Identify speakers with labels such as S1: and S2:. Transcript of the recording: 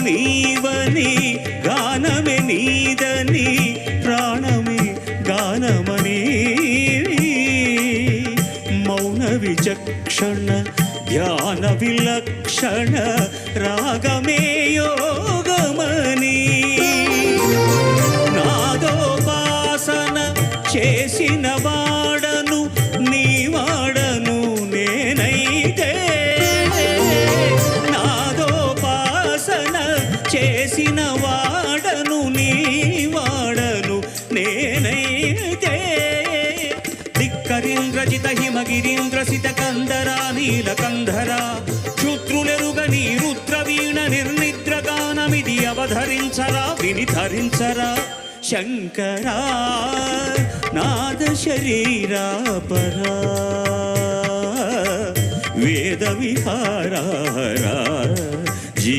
S1: నీవని గానమే నీదని ప్రాణమే గానమని మౌన విచక్షణ ధ్యాన విలక్షణ రాగమే యోగమని నాదోపాసన చేసిన వాడను నీ వాడను నేనైతే నాదోపాసన చేసిన వాడను నీ వాడను నేనైతే ధిక్కరీంద్రజిత హిమగిరీంద్రసిత కందరా నీలకంధరా క్షుద్రులెరుగని రుద్రవీణ నిర్నిద్రగానమిది అవధరించరా వినిధరించరా శంకరా నాద శరీరా పరా వేద విహారా